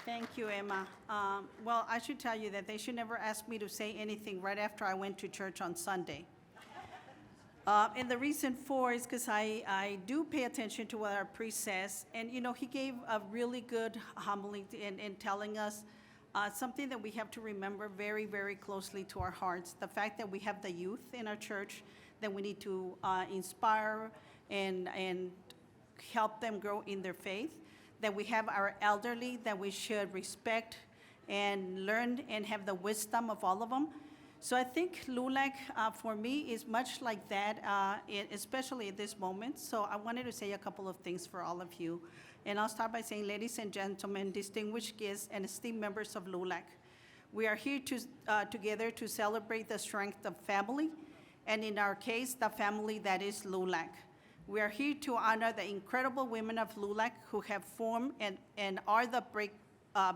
Thank you, Emma. Well, I should tell you that they should never ask me to say anything right after I went to church on Sunday. And the reason for is because I do pay attention to what our priest says. And, you know, he gave a really good homily in telling us something that we have to remember very, very closely to our hearts. The fact that we have the youth in our church, that we need to inspire and help them grow in their faith, that we have our elderly that we should respect and learn and have the wisdom of all of them. So I think LULAC for me is much like that, especially at this moment. So I wanted to say a couple of things for all of you. And I'll start by saying, ladies and gentlemen, distinguished guests and esteemed members of LULAC, we are here together to celebrate the strength of family, and in our case, the family that is LULAC. We are here to honor the incredible women of LULAC who have formed and are the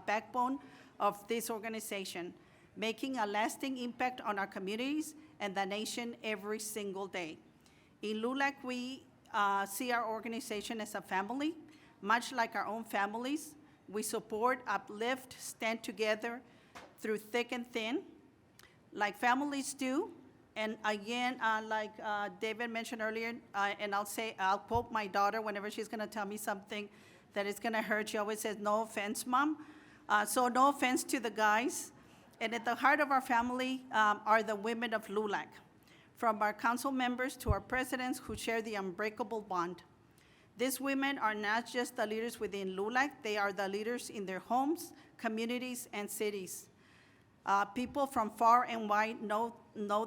backbone of this organization, making a lasting impact on our communities and the nation every single day. In LULAC, we see our organization as a family. Much like our own families, we support, uplift, stand together through thick and thin, like families do. And again, like David mentioned earlier, and I'll quote my daughter whenever she's gonna tell me something that is gonna hurt. She always says, "No offense, Mom." So no offense to the guys. And at the heart of our family are the women of LULAC, from our council members to our presidents who share the unbreakable bond. These women are not just the leaders within LULAC, they are the leaders in their homes, communities, and cities. People from far and wide know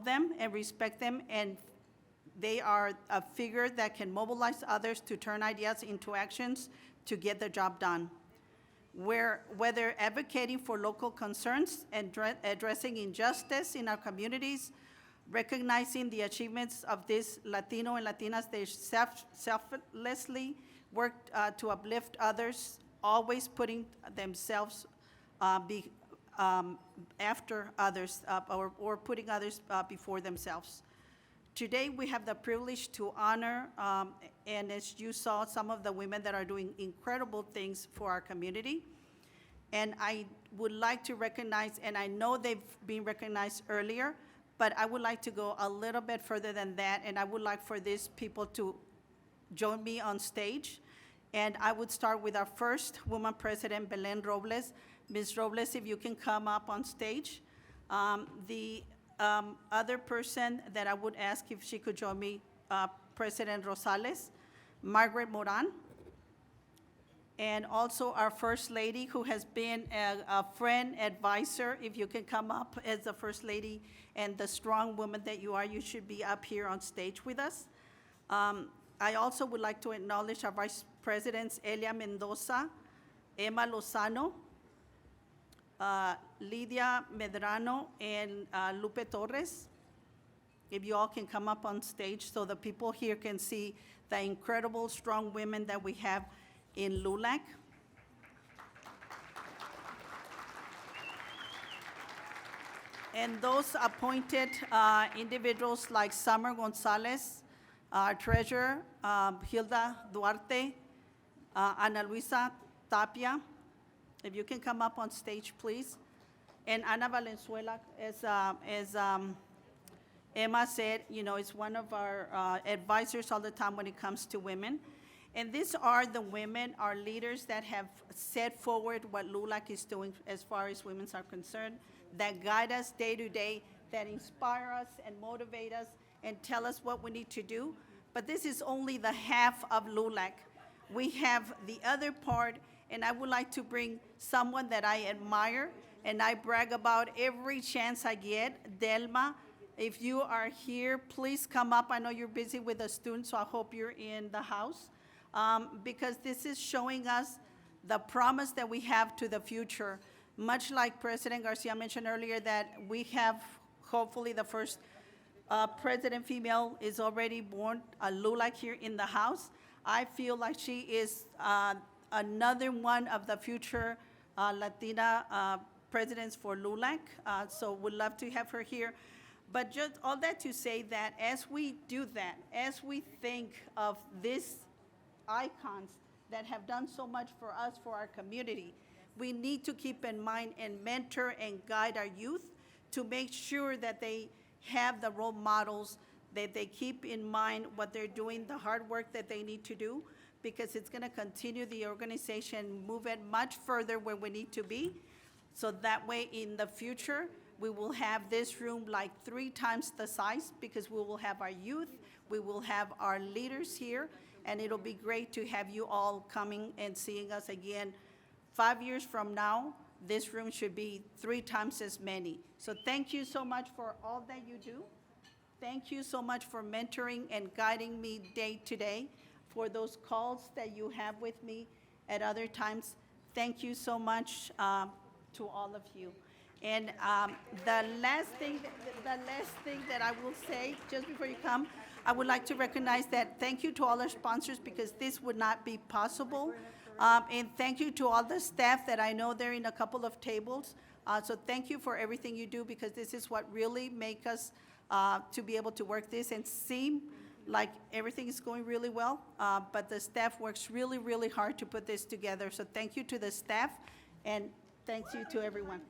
them and respect them, and they are a figure that can mobilize others to turn ideas into actions to get the job done. Whether advocating for local concerns and addressing injustice in our communities, recognizing the achievements of these Latino and Latinas, they selflessly work to uplift others, always putting themselves after others or putting others before themselves. Today, we have the privilege to honor, and as you saw, some of the women that are doing incredible things for our community. And I would like to recognize, and I know they've been recognized earlier, but I would like to go a little bit further than that, and I would like for these people to join me on stage. And I would start with our first woman president, Belen Robles. Ms. Robles, if you can come up on stage. The other person that I would ask if she could join me, President Rosales, Margaret Moran, and also our First Lady, who has been a friend, advisor. If you can come up as the First Lady and the strong woman that you are, you should be up here on stage with us. I also would like to acknowledge our Vice Presidents, Elia Mendoza, Emma Lozano, Lydia Medrano, and Lupe Torres. If you all can come up on stage so the people here can see the incredible, strong women that we have in LULAC. And those appointed individuals like Summer Gonzalez, our treasurer, Hilda Duarte, Ana Luisa Tapia. If you can come up on stage, please. And Ana Valenzuela, as Emma said, you know, is one of our advisors all the time when it comes to women. And these are the women, our leaders that have set forward what LULAC is doing as far as women are concerned, that guide us day to day, that inspire us and motivate us and tell us what we need to do. But this is only the half of LULAC. We have the other part, and I would like to bring someone that I admire and I brag about every chance I get. Delma, if you are here, please come up. I know you're busy with the students, so I hope you're in the house. Because this is showing us the promise that we have to the future. Much like President Garcia mentioned earlier, that we have hopefully the first president female is already born, LULAC here in the house. I feel like she is another one of the future Latina presidents for LULAC, so would love to have her here. But just all that to say that as we do that, as we think of these icons that have done so much for us, for our community, we need to keep in mind and mentor and guide our youth to make sure that they have the role models, that they keep in mind what they're doing, the hard work that they need to do, because it's going to continue the organization, move it much further where we need to be. So that way, in the future, we will have this room like 3 times the size, because we will have our youth, we will have our leaders here, and it'll be great to have you all coming and seeing us again. 5 years from now, this room should be 3 times as many. So thank you so much for all that you do. Thank you so much for mentoring and guiding me day to day, for those calls that you have with me at other times. Thank you so much to all of you. And the last thing that I will say, just before you come, I would like to recognize that thank you to all our sponsors, because this would not be possible. And thank you to all the staff that I know they're in a couple of tables. So thank you for everything you do, because this is what really make us to be able to work this and seem like everything is going really well. But the staff works really, really hard to put this together. So thank you to the staff, and thank you to everyone.